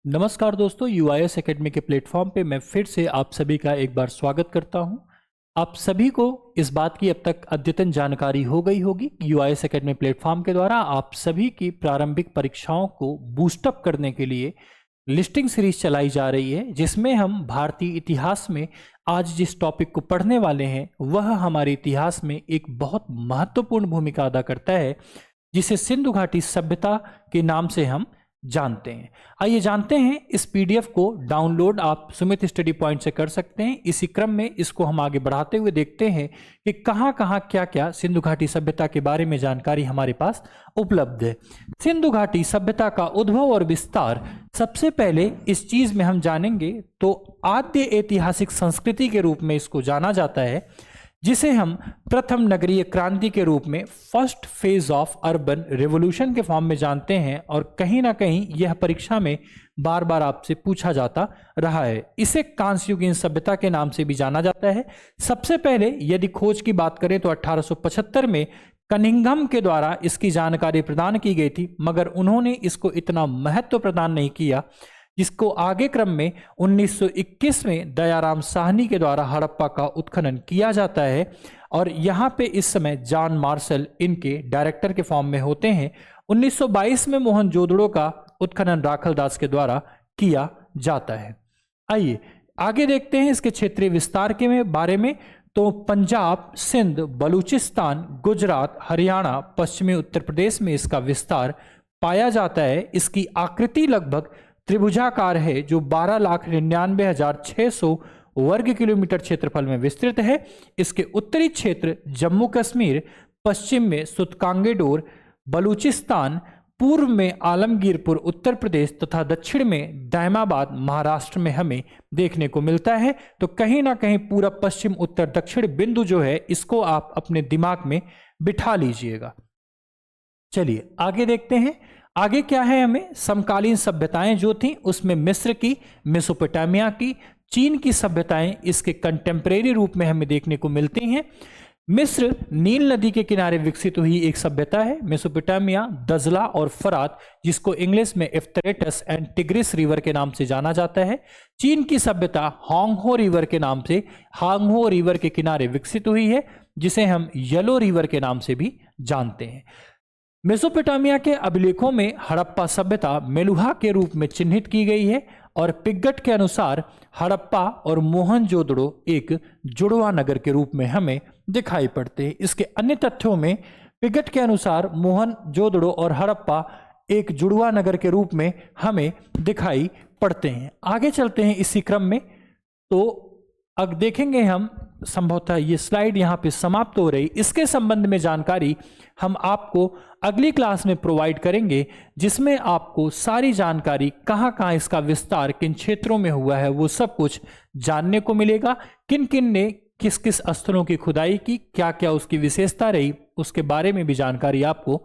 नमस्कार दोस्तों, यूआईएस एकेडमी के प्लेटफॉर्म पे मैं फिर से आप सभी का एक बार स्वागत करता हूं। आप सभी को इस बात की अब तक अद्यतन जानकारी हो गई होगी कि यूआईएस एकेडमी प्लेटफॉर्म के द्वारा आप सभी की प्रारंभिक परीक्षाओं को बूस्टअप करने के लिए लिस्टिंग सीरीज चलाई जा रही है, जिसमें हम भारतीय इतिहास में आज जिस टॉपिक को पढ़ने वाले हैं वह हमारे इतिहास में एक बहुत महत्वपूर्ण भूमिका अदा करता है, जिसे सिंधु घाटी सभ्यता के नाम से हम जानते हैं। आइए जानते हैं, इस पीडीएफ को डाउनलोड आप सुमित स्टडी पॉइंट से कर सकते हैं। इसी क्रम में इसको हम आगे बढ़ाते हुए देखते हैं कि कहां कहां क्या क्या सिंधु घाटी सभ्यता के बारे में जानकारी हमारे पास उपलब्ध है। सिंधु घाटी सभ्यता का उद्भव और विस्तार सबसे पहले इस चीज में हम जानेंगे तो आद्य ऐतिहासिक संस्कृति के रूप में इसको जाना जाता है, जिसे हम प्रथम नगरीय क्रांति के रूप में first phase of urban revolution के फॉर्म में जानते हैं। और कहीं ना कहीं यह परीक्षा में बार बार आपसे पूछा जाता रहा है। इसे कांस्ययुगीन सभ्यता के नाम से भी जाना जाता है। सबसे पहले यदि खोज की बात करें तो 1875 में कनिंघम के द्वारा इसकी जानकारी प्रदान की गई थी, मगर उन्होंने इसको इतना महत्व प्रदान नहीं किया, जिसको आगे क्रम में 1921 में दयाराम साहनी के द्वारा हड़प्पा का उत्खनन किया जाता है। और यहाँ पे इस समय जॉन मार्शल इनके डायरेक्टर के फॉर्म में होते हैं। 1922 में मोहनजोदड़ो का उत्खनन राखल दास के द्वारा किया जाता है। आइए आगे देखते हैं इसके क्षेत्रीय विस्तार के बारे में। तो पंजाब, सिंध, बलूचिस्तान, गुजरात, हरियाणा, पश्चिमी उत्तर प्रदेश में इसका विस्तार पाया जाता है। इसकी आकृति लगभग त्रिभुजाकार है, जो 12,99,600 वर्ग किलोमीटर क्षेत्रफल में विस्तृत है। इसके उत्तरी क्षेत्र जम्मू कश्मीर, पश्चिम में सुतकांगेडोर बलूचिस्तान, पूर्व में आलमगीरपुर उत्तर प्रदेश तथा दक्षिण में दायमाबाद महाराष्ट्र में हमें देखने को मिलता है। तो कहीं ना कहीं पूरा पश्चिम उत्तर दक्षिण बिंदु जो है, इसको आप अपने दिमाग में बिठा लीजिएगा। चलिए आगे देखते हैं। आगे क्या है, हमें समकालीन सभ्यताएं जो थी उसमें मिस्र की, मेसोपोटामिया की, चीन की सभ्यताएं इसके कंटेम्परेरी रूप में हमें देखने को मिलती हैं। मिस्र नील नदी के किनारे विकसित हुई एक सभ्यता है। मेसोपोटामिया दजला और फरात, जिसको इंग्लिश में एफ्रेटस एंड टिग्रिस रिवर के नाम से जाना जाता है। चीन की सभ्यता होंगहो रिवर के नाम से होंगहो रिवर के किनारे विकसित हुई है, जिसे हम येलो रिवर के नाम से भी जानते हैं। मेसोपोटामिया के अभिलेखों में हड़प्पा सभ्यता मेलुहा के रूप में चिन्हित की गई है, और पिग्गट के अनुसार हड़प्पा और मोहनजोदड़ो एक जुड़वा नगर के रूप में हमें दिखाई पड़ते हैं। इसके अन्य तथ्यों में पिग्गट के अनुसार मोहनजोदड़ो और हड़प्पा एक जुड़वा नगर के रूप में हमें दिखाई पड़ते हैं। आगे चलते हैं इसी क्रम में। तो अब देखेंगे हम, संभवतः ये स्लाइड यहाँ पे समाप्त हो रही, इसके संबंध में जानकारी हम आपको अगली क्लास में प्रोवाइड करेंगे, जिसमें आपको सारी जानकारी कहाँ कहाँ इसका विस्तार किन क्षेत्रों में हुआ है वो सब कुछ जानने को मिलेगा। किन किन ने किस किस स्थलों की खुदाई की, क्या क्या उसकी विशेषता रही, उसके बारे में भी जानकारी आपको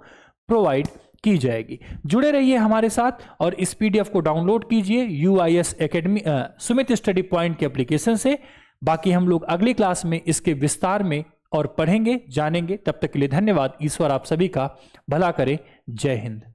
प्रोवाइड की जाएगी। जुड़े रहिए हमारे साथ और इस पीडीएफ को डाउनलोड कीजिए यूआईएस एकेडमी सुमित स्टडी पॉइंट के एप्लीकेशन से। बाकी हम लोग अगली क्लास में इसके विस्तार में और पढ़ेंगे, जानेंगे। तब तक के लिए धन्यवाद। ईश्वर आप सभी का भला करे। जय हिंद।